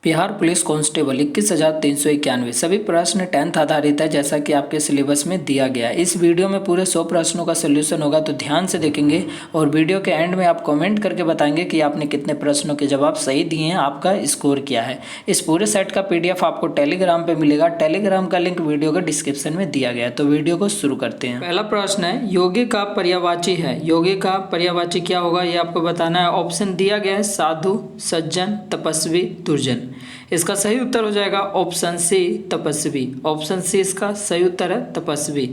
Bihar police constable 21,391 सभी प्रश्न 10th आधारित है, जैसा कि आपके सिलेबस में दिया गया है। इस वीडियो में पूरे 100 प्रश्नों का सोल्यूशन होगा, तो ध्यान से देखेंगे और वीडियो के एंड में आप कमेंट करके बताएंगे कि आपने कितने प्रश्नों के जवाब सही दिए हैं, आपका स्कोर क्या है। इस पूरे सेट का PDF आपको टेलीग्राम पे मिलेगा। टेलीग्राम का लिंक वीडियो के डिस्क्रिप्शन में दिया गया है। तो वीडियो को शुरू करते हैं। पहला प्रश्न है, योगी का पर्यायवाची है। योगी का पर्यायवाची क्या होगा, ये आपको बताना है। ऑप्शन दिया गया है साधु, सज्जन, तपस्वी, दुर्जन। इसका सही उत्तर हो जाएगा ऑप्शन सी, तपस्वी। ऑप्शन सी इसका सही उत्तर है, तपस्वी।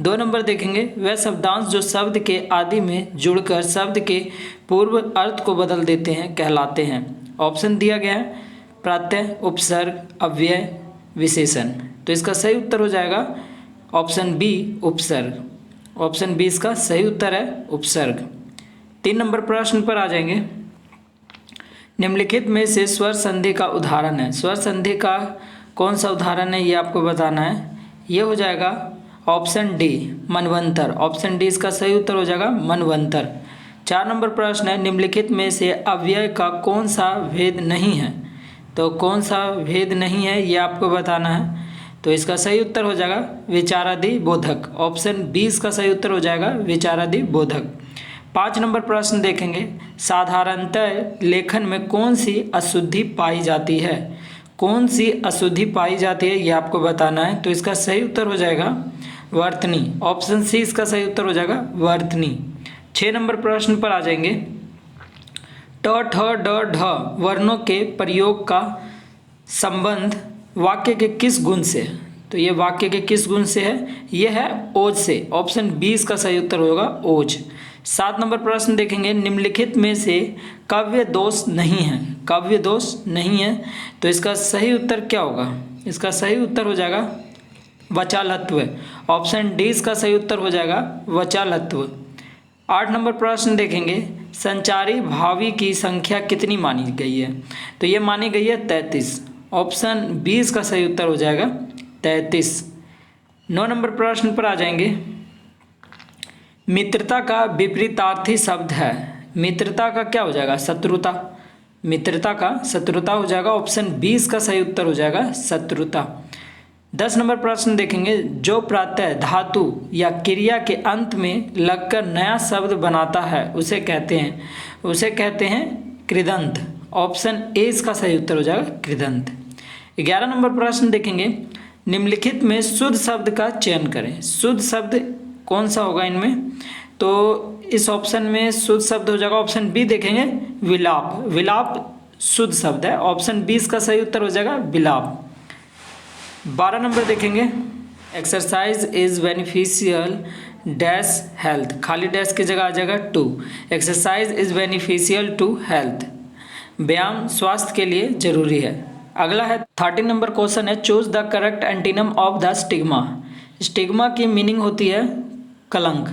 2 नंबर देखेंगे, वह शब्दांश जो शब्द के आदि में जुड़कर शब्द के पूर्व अर्थ को बदल देते हैं कहलाते हैं। ऑप्शन दिया गया है प्रत्यय, उपसर्ग, अव्यय, विशेषण। तो इसका सही उत्तर हो जाएगा ऑप्शन बी, उपसर्ग। ऑप्शन बी इसका सही उत्तर है, उपसर्ग। 3 नंबर प्रश्न पर आ जाएंगे। निम्नलिखित में से स्वर संधि का उदाहरण है। स्वर संधि का कौन सा उदाहरण है, ये आपको बताना है। ये हो जाएगा ऑप्शन डी, मनवंतर। ऑप्शन डी इसका सही उत्तर हो जाएगा, मनवंतर। 4 नंबर प्रश्न है, निम्नलिखित में से अव्यय का कौन सा भेद नहीं है। तो कौन सा भेद नहीं है, ये आपको बताना है। तो इसका सही उत्तर हो जाएगा विचारादि बोधक। ऑप्शन बी इसका सही उत्तर हो जाएगा, विचारादि बोधक। 5 नंबर प्रश्न देखेंगे, साधारणतः लेखन में कौन सी अशुद्धि पाई जाती है। कौन सी अशुद्धि पाई जाती है, ये आपको बताना है। तो इसका सही उत्तर हो जाएगा वर्तनी। ऑप्शन सी इसका सही उत्तर हो जाएगा, वर्तनी। 6 नंबर प्रश्न पर आ जाएंगे। ट, ठ, ड, ढ वर्णों के प्रयोग का संबंध वाक्य के किस गुण से है। तो ये वाक्य के किस गुण से है, ये है ओज से। ऑप्शन बी इसका सही उत्तर होगा, ओज। 7 नंबर प्रश्न देखेंगे, निम्नलिखित में से काव्य दोष नहीं है। काव्य दोष नहीं है, तो इसका सही उत्तर क्या होगा। इसका सही उत्तर हो जाएगा वचालत्व। ऑप्शन डी इसका सही उत्तर हो जाएगा, वचालत्व। 8 नंबर प्रश्न देखेंगे, संचारी भावी की संख्या कितनी मानी गई है। तो ये मानी गई है 33। ऑप्शन बी इसका सही उत्तर हो जाएगा 33। 9 नंबर प्रश्न पर आ जाएंगे। मित्रता का विपरीतार्थी शब्द है। मित्रता का क्या हो जाएगा, शत्रुता। मित्रता का शत्रुता हो जाएगा। ऑप्शन बी इसका सही उत्तर हो जाएगा, शत्रुता। 10 नंबर प्रश्न देखेंगे, जो प्रत्यय धातु या क्रिया के अंत में लगकर नया शब्द बनाता है उसे कहते हैं कृदंत। ऑप्शन ए इसका सही उत्तर हो जाएगा, कृदंत। 11 नंबर प्रश्न देखेंगे, निम्नलिखित में शुद्ध शब्द का चयन करें। शुद्ध शब्द कौन सा होगा इनमें। तो इस ऑप्शन में शुद्ध शब्द हो जाएगा, ऑप्शन बी देखेंगे विलाप। विलाप शुद्ध शब्द है। ऑप्शन बी इसका सही उत्तर हो जाएगा, विलाप। 12 नंबर देखेंगे, exercise is beneficial dash health. खाली डैश की जगह आ जाएगा to. Exercise is beneficial to health. व्यायाम स्वास्थ्य के लिए जरूरी है। अगला है 13 नंबर क्वेश्चन है, choose the correct antonym of the stigma. Stigma की मीनिंग होती है कलंक।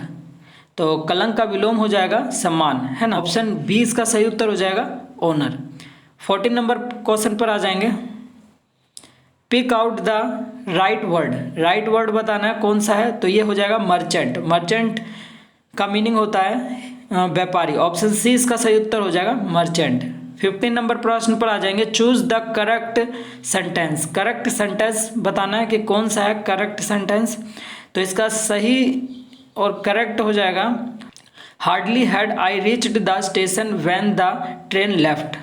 तो कलंक का विलोम हो जाएगा सम्मान, है ना। ऑप्शन बी इसका सही उत्तर हो जाएगा, ऑनर। 14 नंबर क्वेश्चन पर आ जाएंगे। Pick out the right word. Right word बताना है कौन सा है। तो ये हो जाएगा मर्चेंट। मर्चेंट का मीनिंग होता है व्यापारी। ऑप्शन सी इसका सही उत्तर हो जाएगा, मर्चेंट। 15 नंबर प्रश्न पर आ जाएंगे, choose the correct sentence. Correct sentence बताना है कि कौन सा है करेक्ट सेंटेंस। तो इसका सही और करेक्ट हो जाएगा, hardly had I reached the station when the train left.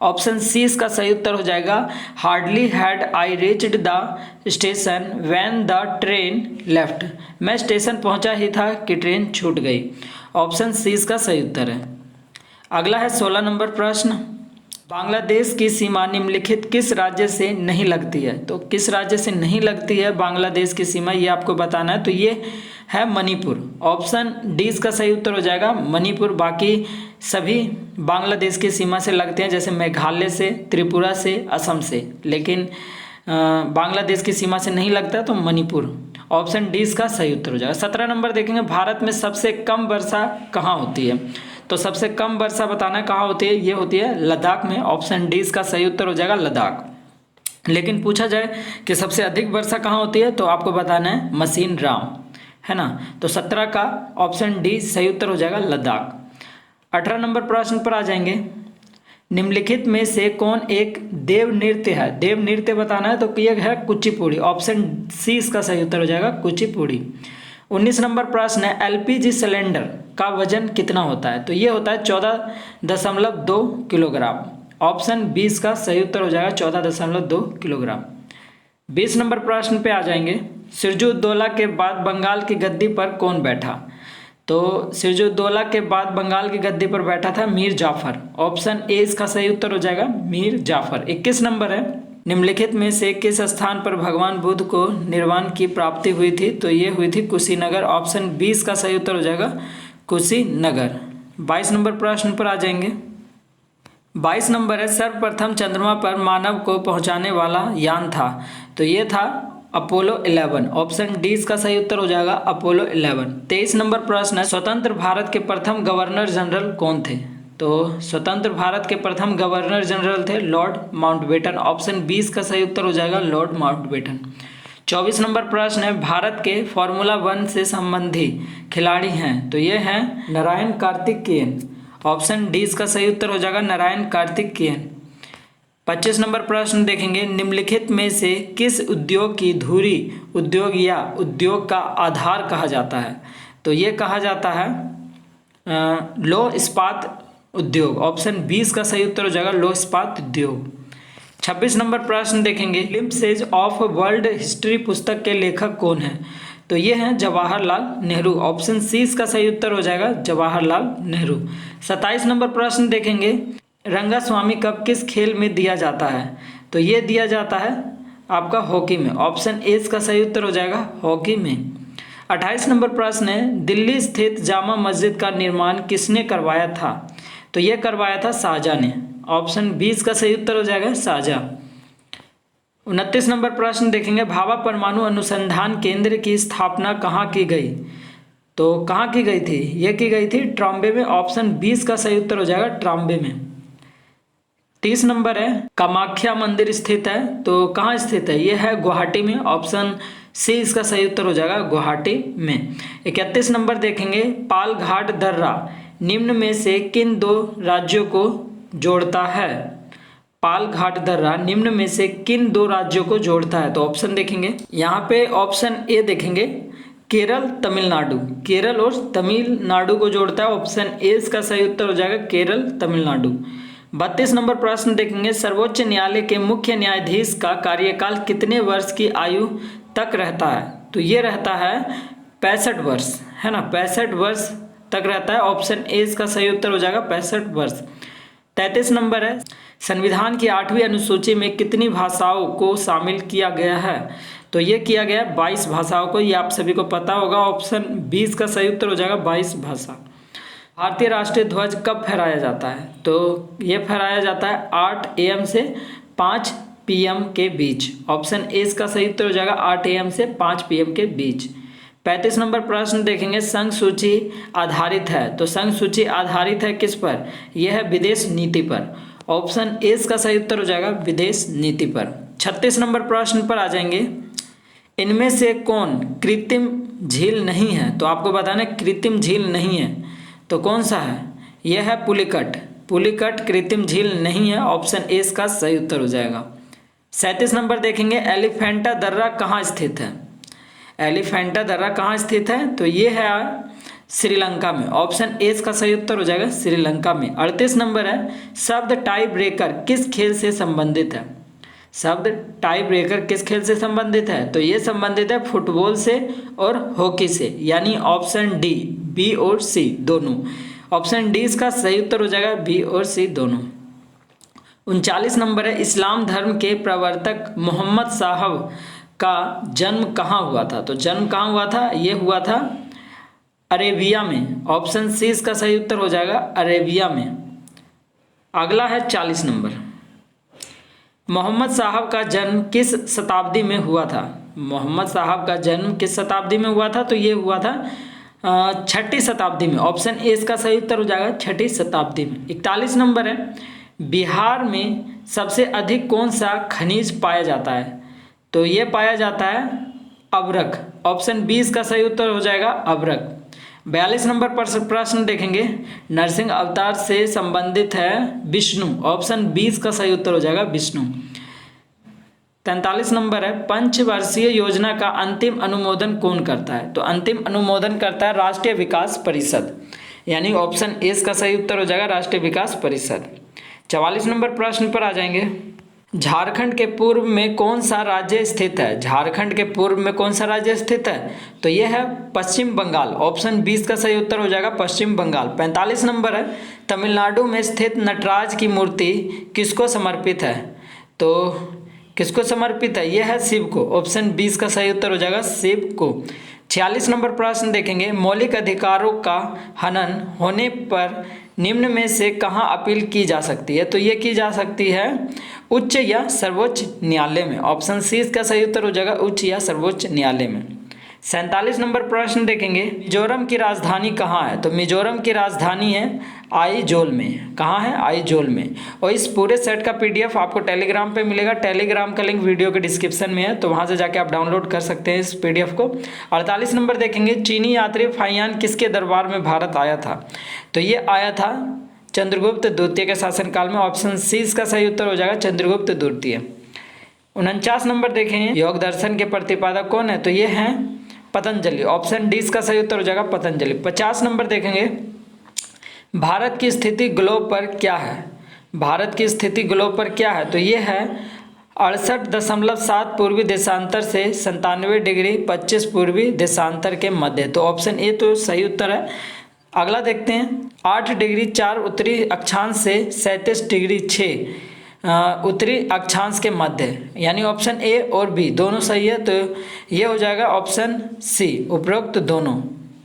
Option C इसका सही उत्तर हो जाएगा, hardly had I reached the station when the train left. मैं स्टेशन पहुंचा ही था कि ट्रेन छूट गई। ऑप्शन सी इसका सही उत्तर है। अगला है 16 नंबर प्रश्न, बांग्लादेश की सीमा निम्नलिखित किस राज्य से नहीं लगती है। तो किस राज्य से नहीं लगती है बांग्लादेश की सीमा, ये आपको बताना है। तो ये है मणिपुर। ऑप्शन डी इसका सही उत्तर हो जाएगा, मणिपुर। बाकी सभी बांग्लादेश की सीमा से लगते हैं, जैसे मेघालय से, त्रिपुरा से, असम से। लेकिन बांग्लादेश की सीमा से नहीं लगता, तो मणिपुर। ऑप्शन डी इसका सही उत्तर हो जाएगा। 17 नंबर देखेंगे, भारत में सबसे कम वर्षा कहाँ होती है। तो सबसे कम वर्षा बताना है कहाँ होती है, ये होती है लद्दाख में। ऑप्शन डी इसका सही उत्तर हो जाएगा, लद्दाख। लेकिन पूछा जाए कि सबसे अधिक वर्षा कहाँ होती है, तो आपको बताना है मसीन राम, है ना। तो 17 का ऑप्शन डी सही उत्तर हो जाएगा, लद्दाख। 18 नंबर प्रश्न पर आ जाएंगे, निम्नलिखित में से कौन एक देव नृत्य है? देव नृत्य बताना है तो ये है कुचिपुड़ी। ऑप्शन सी इसका सही उत्तर हो जाएगा, कुचिपुड़ी। 19 नंबर प्रश्न है, एलपीजी सिलेंडर का वजन कितना होता है? तो ये होता है 14.2 किलोग्राम। ऑप्शन 20 का सही उत्तर हो जाएगा 14.2 किलोग्राम। 20 नंबर प्रश्न पे आ जाएंगे, सिराजुद्दौला के बाद बंगाल की गद्दी पर कौन बैठा? तो सिराजुद्दौला के बाद बंगाल की गद्दी पर बैठा था मीर जाफर। ऑप्शन ए इसका सही उत्तर हो जाएगा, मीर जाफर। 21 नंबर है, निम्नलिखित में से किस स्थान पर भगवान बुद्ध को निर्वाण की प्राप्ति हुई थी? तो ये हुई थी कुशीनगर। ऑप्शन 20 का सही उत्तर हो जाएगा कुशीनगर। 22 नंबर प्रश्न पर आ जाएंगे। 22 नंबर है, सर्वप्रथम चंद्रमा पर मानव को पहुंचाने वाला यान था? तो ये था अपोलो 11। ऑप्शन डी इसका सही उत्तर हो जाएगा अपोलो 11। 23 नंबर प्रश्न है, स्वतंत्र भारत के प्रथम गवर्नर जनरल कौन थे? तो स्वतंत्र भारत के प्रथम गवर्नर जनरल थे लॉर्ड माउंटबेटन। ऑप्शन 20 का सही उत्तर हो जाएगा लॉर्ड माउंटबेटन। 24 नंबर प्रश्न है, भारत के फार्मूला 1 से संबंधी खिलाड़ी हैं? तो ये हैं नारायण कार्तिकेयन। ऑप्शन डी इसका सही उत्तर हो जाएगा नारायण कार्तिकेयन। 25 नंबर प्रश्न देखेंगे, निम्नलिखित में से किस उद्योग की धुरी उद्योग या उद्योग का आधार कहा जाता है? तो ये कहा जाता है लौह इस्पात उद्योग। ऑप्शन 20 का सही उत्तर हो जाएगा लौह इस्पात उद्योग। 26 नंबर प्रश्न देखेंगे, ग्लिम्प्सेस ऑफ वर्ल्ड हिस्ट्री पुस्तक के लेखक कौन है? तो ये हैं जवाहरलाल नेहरू। ऑप्शन सी इसका सही उत्तर हो जाएगा जवाहरलाल नेहरू। 27 नंबर प्रश्न देखेंगे, रंगास्वामी कप किस खेल में दिया जाता है? तो ये दिया जाता है आपका हॉकी में। ऑप्शन ए इसका सही उत्तर हो जाएगा हॉकी में। 28 नंबर प्रश्न है, दिल्ली स्थित जामा मस्जिद का निर्माण किसने करवाया था? तो ये करवाया था शाहजहां ने। ऑप्शन 20 का सही उत्तर हो जाएगा शाहजहां। 29 नंबर प्रश्न देखेंगे, भाभा परमाणु अनुसंधान केंद्र की स्थापना कहाँ की गई? तो कहाँ की गई थी? ये की गई थी ट्रॉम्बे में। ऑप्शन 20 का सही उत्तर हो जाएगा ट्रॉम्बे में। 30 नंबर है, कामाख्या मंदिर स्थित है? तो कहाँ स्थित है? ये है गुवाहाटी में। ऑप्शन सी इसका सही उत्तर हो जाएगा गुवाहाटी में। 31 नंबर देखेंगे, पालघाट दर्रा निम्न में से किन दो राज्यों को जोड़ता है? पालघाट दर्रा निम्न में से किन दो राज्यों को जोड़ता है? तो ऑप्शन देखेंगे, यहाँ पे ऑप्शन ए देखेंगे, केरल तमिलनाडु। केरल और तमिलनाडु को जोड़ता है। ऑप्शन ए इसका सही उत्तर हो जाएगा केरल तमिलनाडु। 32 नंबर प्रश्न देखेंगे, सर्वोच्च न्यायालय के मुख्य न्यायाधीश का कार्यकाल कितने वर्ष की आयु तक रहता है? तो ये रहता है 65 वर्ष, है ना, 65 वर्ष तक रहता है। ऑप्शन ए इसका सही उत्तर हो जाएगा 65 वर्ष। 33 नंबर है, संविधान की 8वीं अनुसूची में कितनी भाषाओं को शामिल किया गया है? तो ये किया गया 22 भाषाओं को। ये आप सभी को पता होगा। ऑप्शन 20 का सही उत्तर हो जाएगा 22 भाषा। भारतीय राष्ट्रीय ध्वज कब फहराया जाता है? तो ये फहराया जाता है 8 AM से 5 PM के बीच। ऑप्शन ए इसका सही उत्तर हो जाएगा 8 AM से 5 PM के बीच। 35 नंबर प्रश्न देखेंगे, संघ सूची आधारित है? तो संघ सूची आधारित है किस पर? यह है विदेश नीति पर। ऑप्शन ए इसका सही उत्तर हो जाएगा विदेश नीति पर। 36 नंबर प्रश्न पर आ जाएंगे, इनमें से कौन कृत्रिम झील नहीं है? तो आपको बताना कृत्रिम झील नहीं है तो कौन सा है? यह है पुलिकट। पुलिकट कृत्रिम झील नहीं है। ऑप्शन ए इसका सही उत्तर हो जाएगा। 37 नंबर देखेंगे, एलिफेंटा दर्रा कहाँ स्थित है? एलिफेंटा दर्रा कहाँ स्थित है? तो ये है श्रीलंका में। ऑप्शन ए इसका सही उत्तर हो जाएगा श्रीलंका में। 38 नंबर है, शब्द टाई ब्रेकर किस खेल से संबंधित है? शब्द टाई ब्रेकर किस खेल से संबंधित है? तो ये संबंधित है फुटबॉल से और हॉकी से, यानी ऑप्शन डी, बी और सी दोनों। ऑप्शन डी इसका सही उत्तर हो जाएगा बी और सी दोनों। 39 नंबर है, इस्लाम धर्म के प्रवर्तक मोहम्मद साहब का जन्म कहाँ हुआ था? तो जन्म कहाँ हुआ था? ये हुआ था अरेबिया में। ऑप्शन सी इसका सही उत्तर हो जाएगा अरेबिया में। अगला है 40 नंबर, मोहम्मद साहब का जन्म किस शताब्दी में हुआ था? मोहम्मद साहब का जन्म किस शताब्दी में हुआ था? तो ये हुआ था 6ठी शताब्दी में। ऑप्शन ए इसका सही उत्तर हो जाएगा 6ठी शताब्दी में। 41 नंबर है, बिहार में सबसे अधिक कौन सा खनिज पाया जाता है? तो ये पाया जाता है अभ्रक। ऑप्शन 20 का सही उत्तर हो जाएगा अभ्रक। 42 नंबर प्रश्न देखेंगे, नरसिंह अवतार से संबंधित है विष्णु। ऑप्शन 20 का सही उत्तर हो जाएगा विष्णु। 43 नंबर है, पंचवर्षीय योजना का अंतिम अनुमोदन कौन करता है? तो अंतिम अनुमोदन करता है राष्ट्रीय विकास परिषद, यानी ऑप्शन ए का सही उत्तर हो जाएगा राष्ट्रीय विकास परिषद। 44 नंबर प्रश्न पर आ जाएंगे, झारखंड के पूर्व में कौन सा राज्य स्थित है? झारखंड के पूर्व में कौन सा राज्य स्थित है? तो यह है पश्चिम बंगाल। ऑप्शन 20 का सही उत्तर हो जाएगा पश्चिम बंगाल। 45 नंबर है, तमिलनाडु में स्थित नटराज की मूर्ति किसको समर्पित है? तो किसको समर्पित है? यह है शिव को। ऑप्शन 20 का सही उत्तर हो जाएगा शिव को। 46 नंबर प्रश्न देखेंगे, मौलिक अधिकारों का हनन होने पर निम्न में से कहाँ अपील की जा सकती है? तो ये की जा सकती है उच्च या सर्वोच्च न्यायालय में। ऑप्शन सी इसका सही उत्तर हो जाएगा उच्च या सर्वोच्च न्यायालय में। 47 नंबर प्रश्न देखेंगे, मिजोरम की राजधानी कहाँ है? तो मिजोरम की राजधानी है आइजोल में। कहाँ है? आइजोल में। और इस पूरे सेट का पीडीएफ आपको टेलीग्राम पे मिलेगा। टेलीग्राम का लिंक वीडियो के डिस्क्रिप्शन में है, तो वहाँ से जाके आप डाउनलोड कर सकते हैं इस पीडीएफ को। 48 नंबर देखेंगे, चीनी यात्री फाहियान किसके दरबार में भारत आया था? तो ये आया था चंद्रगुप्त द्वितीय के शासनकाल में। ऑप्शन सी इसका सही उत्तर हो जाएगा चंद्रगुप्त द्वितीय। 49 नंबर देखें, योग दर्शन के प्रतिपादक कौन है? तो ये हैं पतंजलि। ऑप्शन डी इसका सही उत्तर हो जाएगा पतंजलि। 50 नंबर देखेंगे, भारत की स्थिति ग्लोब पर क्या है? भारत की स्थिति ग्लोब पर क्या है? तो ये है 68.7 पूर्वी देशांतर से 97 डिग्री 25 पूर्वी देशांतर के मध्य। तो ऑप्शन ए तो सही उत्तर है। अगला देखते हैं, 8 डिग्री 4 उत्तरी अक्षांश से 37 डिग्री 6 उत्तरी अक्षांश के मध्य, यानी ऑप्शन ए और बी दोनों सही है। तो ये हो जाएगा ऑप्शन सी, उपरोक्त दोनों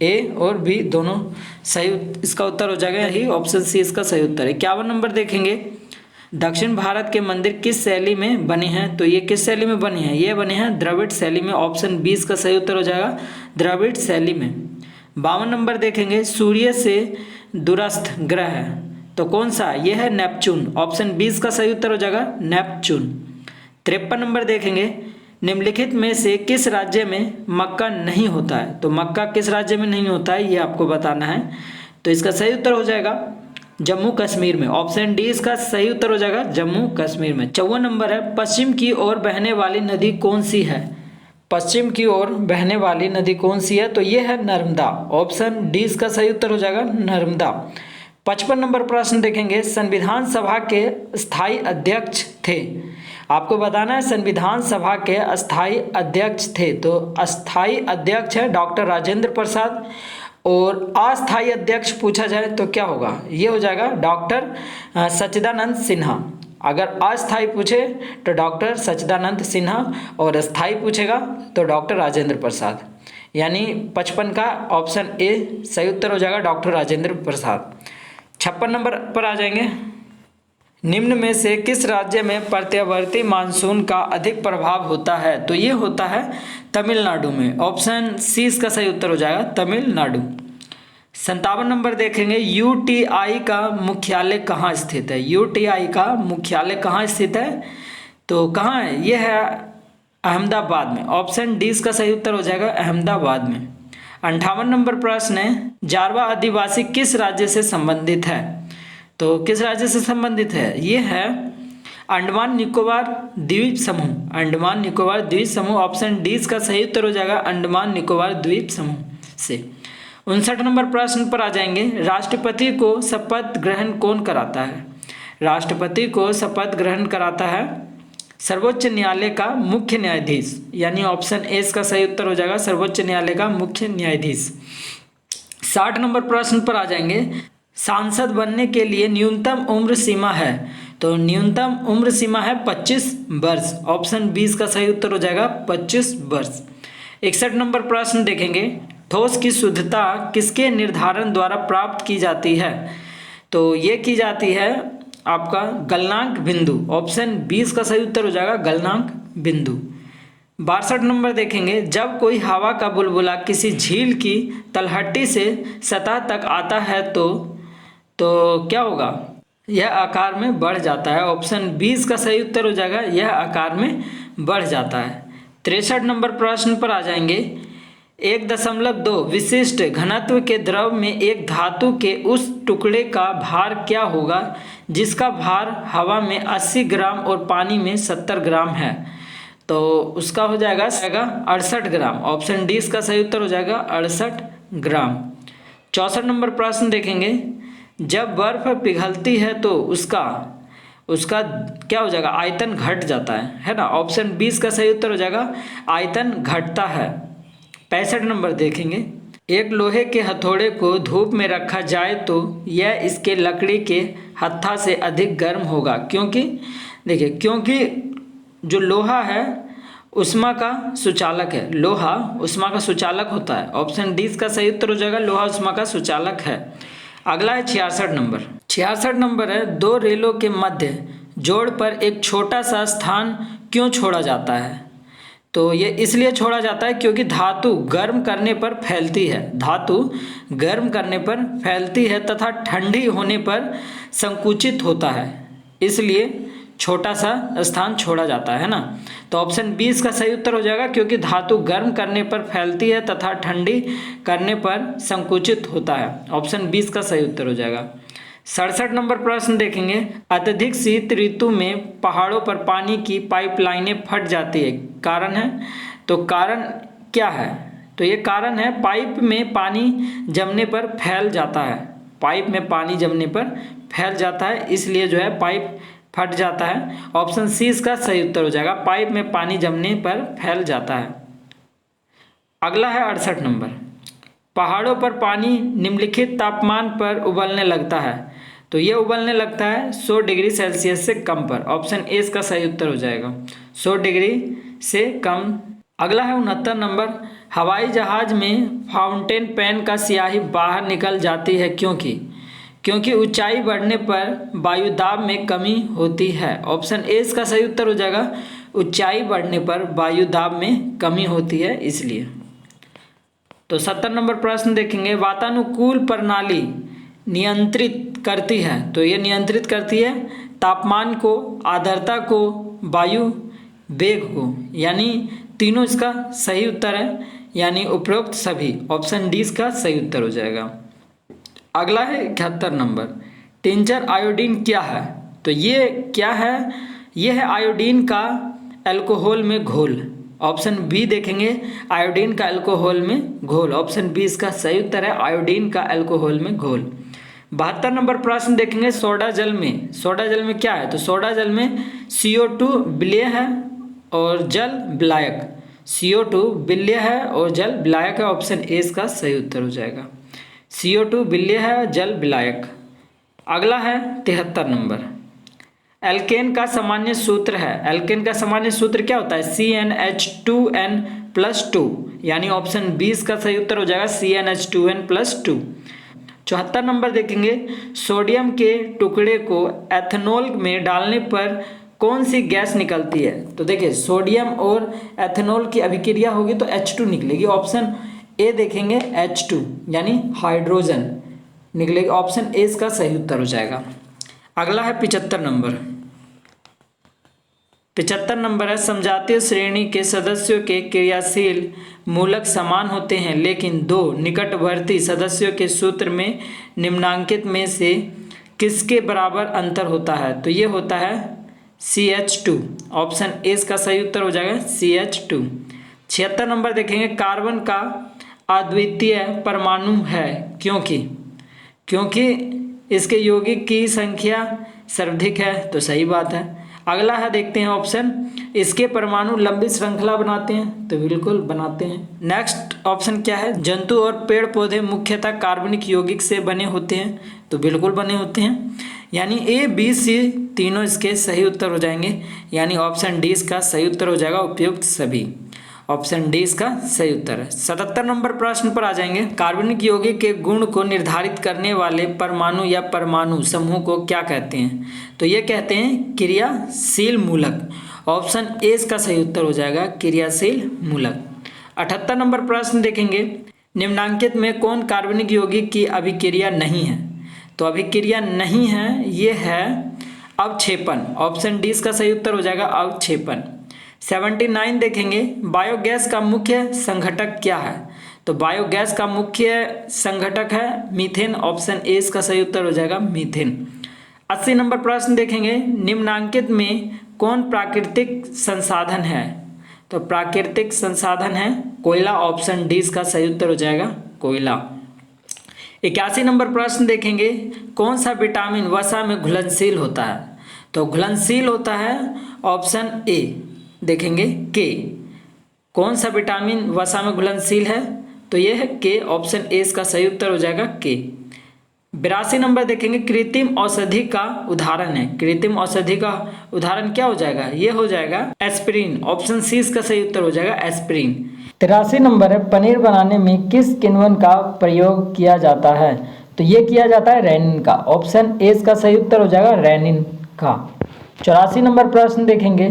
ए और बी दोनों सही, इसका उत्तर हो जाएगा यही ऑप्शन सी इसका सही उत्तर है। 51 नंबर देखेंगे, दक्षिण भारत के मंदिर किस शैली में बने हैं? तो ये किस शैली में बने हैं? ये बने हैं द्रविड़ शैली में। ऑप्शन 20 का सही उत्तर हो जाएगा द्रविड़ शैली में। 52 नंबर देखेंगे, सूर्य से दूरस्थ ग्रह है तो कौन सा? यह है नेपच्यून। ऑप्शन 20 का सही उत्तर हो जाएगा नेपच्यून। 53 नंबर देखेंगे, निम्नलिखित में से किस राज्य में मक्का नहीं होता है? तो मक्का किस राज्य में नहीं होता है ये आपको बताना है। तो इसका सही उत्तर हो जाएगा जम्मू कश्मीर में। ऑप्शन डी इसका सही उत्तर हो जाएगा जम्मू कश्मीर में। 54 नंबर है, पश्चिम की ओर बहने वाली नदी कौन सी है? पश्चिम की ओर बहने वाली नदी कौन सी है? तो ये है नर्मदा। ऑप्शन डी इसका सही उत्तर हो जाएगा नर्मदा। 55 नंबर प्रश्न देखेंगे, संविधान सभा के स्थायी अध्यक्ष थे। आपको बताना है संविधान सभा के अस्थायी अध्यक्ष थे। तो अस्थायी अध्यक्ष है डॉक्टर राजेंद्र प्रसाद, और अस्थायी अध्यक्ष पूछा जाए तो क्या होगा? ये हो जाएगा डॉक्टर सच्चिदानंद सिन्हा। अगर अस्थायी पूछे तो डॉक्टर सच्चिदानंद सिन्हा, और स्थायी पूछेगा तो डॉक्टर राजेंद्र प्रसाद, यानी 55 का ऑप्शन ए सही उत्तर हो जाएगा डॉक्टर राजेंद्र प्रसाद। 56 नंबर पर आ जाएंगे, निम्न में से किस राज्य में प्रत्यावर्ती मानसून का अधिक प्रभाव होता है? तो ये होता है तमिलनाडु में। ऑप्शन सी इसका सही उत्तर हो जाएगा तमिलनाडु। 57 नंबर देखेंगे, यूटीआई का मुख्यालय कहाँ स्थित है? यूटीआई का मुख्यालय कहाँ स्थित है? तो कहाँ है? ये है अहमदाबाद में। ऑप्शन डी इसका सही उत्तर हो जाएगा अहमदाबाद में। 58 नंबर प्रश्न है, जारवा आदिवासी किस राज्य से संबंधित है? तो किस राज्य से संबंधित है? ये है अंडमान निकोबार द्वीप समूह। अंडमान निकोबार द्वीप समूह। ऑप्शन डी इसका सही उत्तर हो जाएगा अंडमान निकोबार द्वीप समूह से। 59 नंबर प्रश्न पर आ जाएंगे, राष्ट्रपति को शपथ ग्रहण कौन कराता है? राष्ट्रपति को शपथ ग्रहण कराता है सर्वोच्च न्यायालय का मुख्य न्यायाधीश, यानी ऑप्शन ए इसका सही उत्तर हो जाएगा सर्वोच्च न्यायालय का मुख्य न्यायाधीश। 60 नंबर प्रश्न पर आ जाएंगे, सांसद बनने के लिए न्यूनतम उम्र सीमा है? तो न्यूनतम उम्र सीमा है 25 वर्ष। ऑप्शन 20 का सही उत्तर हो जाएगा 25 वर्ष। 61 नंबर प्रश्न देखेंगे, ठोस की शुद्धता किसके निर्धारण द्वारा प्राप्त की जाती है? तो ये की जाती है आपका गलनांक बिंदु। ऑप्शन 20 का सही उत्तर हो जाएगा गलनांक बिंदु। 62 नंबर देखेंगे, जब कोई हवा का बुलबुला किसी झील की तलहटी से सतह तक आता है तो क्या होगा? यह आकार में बढ़ जाता है। ऑप्शन 20 का सही उत्तर हो जाएगा यह आकार में बढ़ जाता है। 63 नंबर प्रश्न पर आ जाएंगे, 1.2 विशिष्ट घनत्व के द्रव में एक धातु के उस टुकड़े का भार क्या होगा जिसका भार हवा में 80 ग्राम और पानी में 70 ग्राम है। तो उसका हो जाएगा 68 ग्राम। ऑप्शन डी इसका सही उत्तर हो जाएगा 68 ग्राम। 64 नंबर प्रश्न देखेंगे, जब बर्फ पिघलती है तो उसका क्या हो जाएगा, आयतन घट जाता है ना। ऑप्शन बी इसका सही उत्तर हो जाएगा आयतन घटता है। 65 नंबर देखेंगे, एक लोहे के हथौड़े को धूप में रखा जाए तो यह इसके लकड़ी के हत्था से अधिक गर्म होगा, क्योंकि देखिए, क्योंकि जो लोहा है उष्मा का सुचालक है। लोहा उष्मा का सुचालक होता है। ऑप्शन डी इसका सही उत्तर हो जाएगा लोहा उष्मा का सुचालक है। अगला है 66 नंबर। 66 नंबर है, दो रेलों के मध्य जोड़ पर एक छोटा सा स्थान क्यों छोड़ा जाता है। तो ये इसलिए छोड़ा जाता है क्योंकि धातु गर्म करने पर फैलती है। धातु गर्म करने पर फैलती है तथा ठंडी होने पर संकुचित होता है, इसलिए छोटा सा स्थान छोड़ा जाता है ना। तो ऑप्शन बी इसका सही उत्तर हो जाएगा, क्योंकि धातु गर्म करने पर फैलती है तथा ठंडी करने पर संकुचित होता है। ऑप्शन बी इसका सही उत्तर हो जाएगा। 67 नंबर प्रश्न देखेंगे, अत्यधिक शीत ऋतु में पहाड़ों पर पानी की पाइपलाइनें फट जाती है, कारण है। तो कारण क्या है, तो ये कारण है पाइप में पानी जमने पर फैल जाता है। पाइप में पानी जमने पर फैल जाता है, इसलिए जो है पाइप फट जाता है। ऑप्शन सी इसका सही उत्तर हो जाएगा, पाइप में पानी जमने पर फैल जाता है। अगला है 68 नंबर, पहाड़ों पर पानी निम्नलिखित तापमान पर उबलने लगता है। तो ये उबलने लगता है 100 डिग्री सेल्सियस से कम पर। ऑप्शन ए इसका सही उत्तर हो जाएगा 100 डिग्री से कम। अगला है 69 नंबर, हवाई जहाज में फाउंटेन पेन का स्याही बाहर निकल जाती है क्योंकि ऊंचाई बढ़ने पर वायुदाब में कमी होती है। ऑप्शन ए इसका सही उत्तर हो जाएगा ऊंचाई बढ़ने पर वायुदाब में कमी होती है, इसलिए। तो 70 नंबर प्रश्न देखेंगे, वातानुकूल प्रणाली नियंत्रित करती है। तो ये नियंत्रित करती है तापमान को, आर्द्रता को, वायु वेग को, यानी तीनों इसका सही उत्तर है, यानी उपरोक्त सभी। ऑप्शन डी इसका सही उत्तर हो जाएगा। अगला है 71 नंबर, टिंचर आयोडीन क्या है। तो ये क्या है, ये है आयोडीन का अल्कोहल में घोल। ऑप्शन बी देखेंगे, आयोडीन का अल्कोहल में घोल। ऑप्शन बी इसका सही उत्तर है आयोडीन का अल्कोहल में घोल। 72 नंबर प्रश्न देखेंगे, सोडा जल में क्या है। तो सोडा जल में CO2 विलेय है और जल विलायक। CO2 विलेय है और जल विलायक है। ऑप्शन ए इसका सही उत्तर हो जाएगा, CO2 विलेय है, जल विलायक। अगला है 73 नंबर, एल्केन का सामान्य सूत्र है। एल्केन का सामान्य सूत्र क्या होता है, CnH2n+2, यानी ऑप्शन बी इसका सही उत्तर हो जाएगा CnH2n+2। 74 नंबर देखेंगे, सोडियम के टुकड़े को एथेनॉल में डालने पर कौन सी गैस निकलती है। तो देखिए, सोडियम और एथेनॉल की अभिक्रिया होगी तो H2 निकलेगी। ऑप्शन ए देखेंगे H2, यानी हाइड्रोजन निकलेगी। ऑप्शन ए इसका सही उत्तर हो जाएगा। अगला है 75 नंबर। 75 नंबर है, समजातीय श्रेणी के सदस्यों के क्रियाशील मूलक समान होते हैं, लेकिन दो निकटवर्ती सदस्यों के सूत्र में निम्नांकित में से किसके बराबर अंतर होता है। तो ये होता है CH2। ऑप्शन ए इसका सही उत्तर हो जाएगा CH2। 76 नंबर देखेंगे, कार्बन का अद्वितीय परमाणु है क्योंकि इसके यौगिक की संख्या सर्वाधिक है। तो सही बात है। अगला है, देखते हैं ऑप्शन, इसके परमाणु लंबी श्रृंखला बनाते हैं। तो बिल्कुल बनाते हैं। नेक्स्ट ऑप्शन क्या है, जंतु और पेड़ पौधे मुख्यतः कार्बनिक यौगिक से बने होते हैं। तो बिल्कुल बने होते हैं, यानी ए बी सी तीनों इसके सही उत्तर हो जाएंगे, यानी ऑप्शन डी इसका सही उत्तर हो जाएगा उपयुक्त सभी। ऑप्शन डी इसका सही उत्तर है। 77 नंबर प्रश्न पर आ जाएंगे, कार्बनिक यौगिक के गुण को निर्धारित करने वाले परमाणु या परमाणु समूह को क्या कहते हैं। तो ये कहते हैं क्रियाशील मूलक। ऑप्शन ए इसका सही उत्तर हो जाएगा क्रियाशील मूलक। 78 नंबर प्रश्न देखेंगे, निम्नांकित में कौन कार्बनिक यौगिक की अभिक्रिया नहीं है। तो अभिक्रिया नहीं है, ये है अवक्षेपण। ऑप्शन डी इसका सही उत्तर हो जाएगा अवक्षेपण। 79 देखेंगे, बायोगैस का मुख्य संघटक क्या है। तो बायोगैस का मुख्य संघटक है मीथेन। ऑप्शन ए इसका सही उत्तर हो जाएगा मीथेन। 80 नंबर प्रश्न देखेंगे, निम्नलिखित में कौन प्राकृतिक संसाधन है? तो प्राकृतिक संसाधन है कोयला। ऑप्शन डी इसका सही उत्तर हो जाएगा कोयला। 81 नंबर प्रश्न देखेंगे, कौन सा विटामिन वसा में घुलनशील होता है? तो घुलनशील होता है ऑप्शन ए देखेंगे के। कौन सा विटामिन वसा में घुलनशील है? तो यह है के। ऑप्शन ए इसका सही उत्तर हो जाएगा के। 82 नंबर देखेंगे, कृत्रिम औषधि का उदाहरण है। कृत्रिम औषधि का उदाहरण क्या हो जाएगा? ये हो जाएगा एस्पिरिन। ऑप्शन सी इसका सही उत्तर हो जाएगा एस्पिरिन। 83 नंबर है, पनीर बनाने में किस किण्वन का प्रयोग किया जाता है? तो ये किया जाता है रेनिन का। ऑप्शन ए इसका सही उत्तर हो जाएगा रेनिन का। 84 नंबर प्रश्न देखेंगे,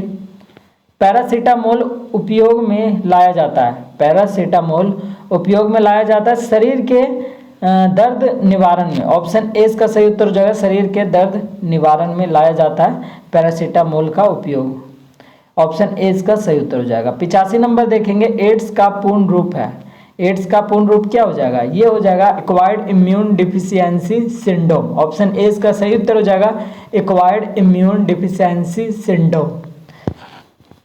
पैरासीटामोल उपयोग में लाया जाता है। पैरासीटामोल उपयोग में लाया जाता है शरीर के दर्द निवारण में। ऑप्शन ए इसका सही उत्तर हो जाएगा शरीर के दर्द निवारण में लाया जाता है पैरासीटामोल का उपयोग। ऑप्शन ए इसका सही उत्तर हो जाएगा। 85 नंबर देखेंगे, एड्स का पूर्ण रूप है। एड्स का पूर्ण रूप क्या हो जाएगा? ये हो जाएगा acquired immune deficiency syndrome. Option A इसका सही उत्तर हो जाएगा acquired immune deficiency syndrome.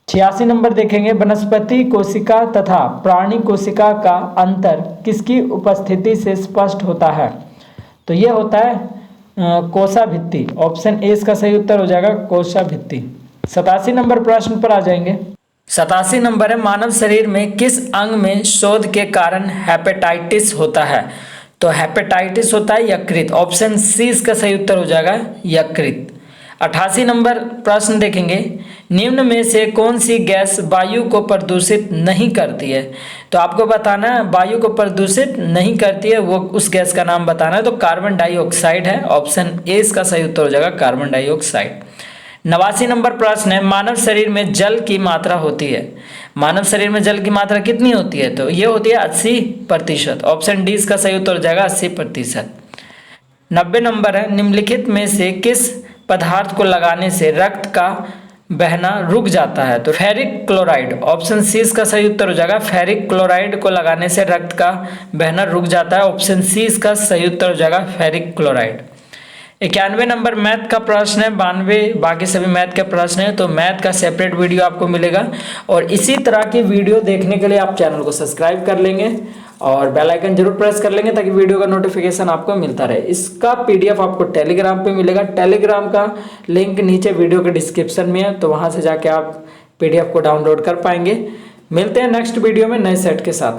86 number देखेंगे, वनस्पति कोशिका तथा प्राणी कोशिका का अंतर किसकी उपस्थिति से स्पष्ट होता है? तो ये होता है कोशाभित्ति। ऑप्शन ए इसका सही उत्तर हो जाएगा कोशाभित्ति। 87 नंबर प्रश्न पर आ जाएंगे। 87 नंबर है, मानव शरीर में किस अंग में शोध के कारण हेपेटाइटिस होता है? तो हेपेटाइटिस होता है यकृत। ऑप्शन सी इसका सही उत्तर हो जाएगा यकृत। 88 नंबर प्रश्न देखेंगे, निम्न में से कौन सी गैस वायु को प्रदूषित नहीं करती है? तो आपको बताना है वायु को प्रदूषित नहीं करती है, वो उस गैस का नाम बताना है। तो कार्बन डाइऑक्साइड है। ऑप्शन ए इसका सही उत्तर हो जाएगा कार्बन डाइऑक्साइड। 89 नंबर प्रश्न है, मानव शरीर में जल की मात्रा होती है। मानव शरीर में जल की मात्रा कितनी होती है? तो ये होती है 80%। ऑप्शन डी इसका सही उत्तर हो जाएगा 80%। 90 नंबर है, निम्नलिखित में से किस पदार्थ को लगाने से रक्त का बहना रुक जाता है? तो फेरिक क्लोराइड। ऑप्शन सी इसका सही उत्तर हो जाएगा फेरिक क्लोराइड को लगाने से रक्त का बहना रुक जाता है। ऑप्शन सी इसका सही उत्तर हो जाएगा फेरिक क्लोराइड। 91 नंबर मैथ का प्रश्न है, 92 बाकी सभी मैथ के प्रश्न है। तो मैथ का सेपरेट वीडियो आपको मिलेगा और इसी तरह की वीडियो देखने के लिए आप चैनल को सब्सक्राइब कर लेंगे और बेल आइकन जरूर प्रेस कर लेंगे ताकि वीडियो का नोटिफिकेशन आपको मिलता रहे। इसका पीडीएफ आपको टेलीग्राम पे मिलेगा। टेलीग्राम का लिंक नीचे वीडियो के डिस्क्रिप्शन में है, तो वहां से जाके आप पीडीएफ को डाउनलोड कर पाएंगे। मिलते हैं नेक्स्ट वीडियो में नए सेट के साथ।